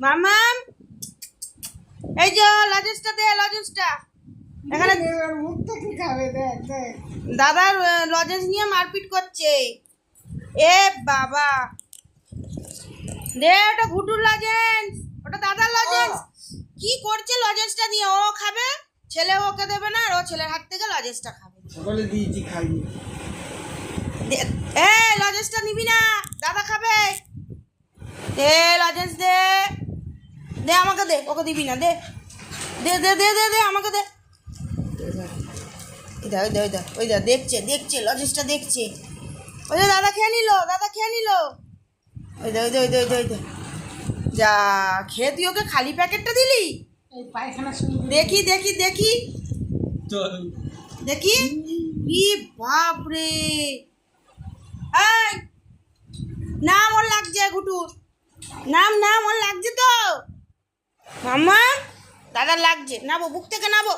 মামাম, এই যে লজেন্সটা দে, লজেন্সটা এখানে। মুখটা কি খাবে? দেখ দেখ দাদার লজেন্স নিয়ে মারপিট করছে। এ বাবা, দে ওটা ঘুটুর লজেন্স, ওটা দাদার লজেন্স। কি করছে লজেন্সটা নিয়ে? ও খাবে, ছেলে ওকে দেবে না, আর ও ছেলের হাত থেকে লজেন্সটা খাবে। সকালে দিয়েছি খাইনি। এ লজেন্সটা নিবি না, দাদা খাবে। দে লজেন্স দে, দে আমাকে দে, ওকে দিবি না, দে দে দে দে দে দে আমাকে দে। ওই দা ওই দা ওই দা দেখছে দেখছে লজেন্সটা দেখছে। ওই দা দাদা খেয়ে নিল, দাদা খেয়ে নিল। ওই দা ওই দা ওই দা ওই দা ওই দা, যা খেয়ে তুই ওকে খালি প্যাকেটটা দিলি। এই পায়খানা শুরু দেখি দেখি দেখি চল। দেখি, ই বাপ রে। এই নাম ওর লাগছে ঘুটুর, নাম নাম ওর লাগছে তো। মাম্মা, দাদার লাগছে, নাবো বুক থেকে নাবো।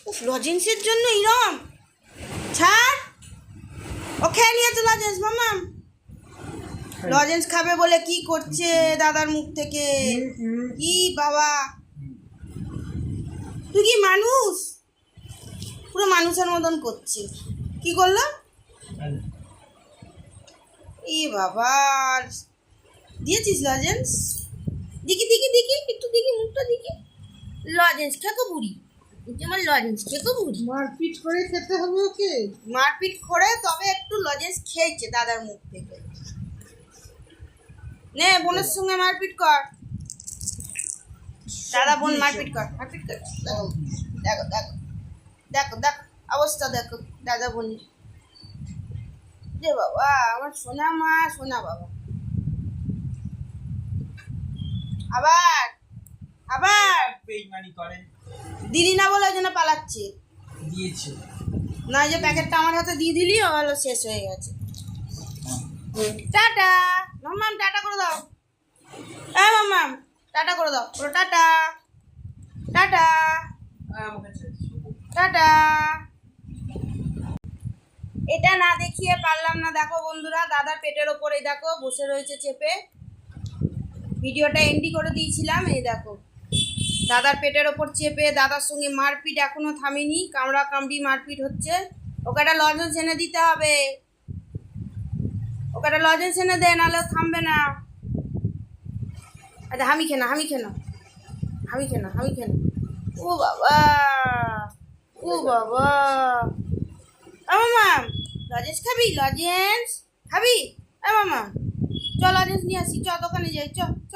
উফ, লজেন্সের জন্য এরম ছাড়। ও খেয়ে নিয়েছে লজেন্স। মাম্মা লজেন্স খাবে বলে কি করছে দাদার মুখ থেকে। কি বাবা, তুই কি মানুষ? পুরো মানুষের মতন করছে। কি করলো? ই বাবা, দিয়েছিস লজেন্স? দেখি দেখি দেখি একটু দেখি মুখটা দেখি। লজেন্স খেকো বুড়ি, যেমন লজেন্স খেকো বুড়ি। মারপিট করে খেতে হবে ওকে। মারপিট করে তবে একটু লজেন্স খেয়েছে দাদার মুখ থেকে। নে বোনের সঙ্গে মারপিট কর, দাদা বোন মারপিট কর, মারপিট কর। দেখো দেখো দেখো দেখো অবস্থা দেখো দাদা বোনের। যে বাবা, আমার সোনা মা সোনা বাবা। আবার আবার বেইমানি করে দিদি না বলে ওই জন্য পালাচ্ছে। দিয়েছে। না, এই যে প্যাকেটটা আমার হাতে দিয়ে দিলি, হলো শেষ হয়ে গেছে। টাটা মাম্মাম, টাটা করে দাও। হ্যাঁ মাম্মাম, টাটা করে দাও। ওরা টাটা টাটা টাটা। এটা না দেখিয়ে পারলাম না। দেখো বন্ধুরা, দাদার পেটের ওপরেই দেখো বসে রয়েছে চেপে। ভিডিওটা এন্ডি করে দিয়েছিলাম, এই দেখো দাদার পেটের ওপর চেপে দাদার সঙ্গে মারপিট এখনো থামেনি, কামড়া কামড়ি মারপিট হচ্ছে। ওকে একটা লজেন্স এনে দিতে হবে, ওকে একটা লজেন্স এনে দে, নাহলে থামবে না। আচ্ছা হামি খেনা, হামি খেনা, হামি খেনা, হামি খেনা। ও বাবা, ও বাবা। মামা লজেন্স খাবি? লজেন্স খাবি? মামা চ লজেন্স নিয়ে আসি, চ দোকানে যাই, চ চ।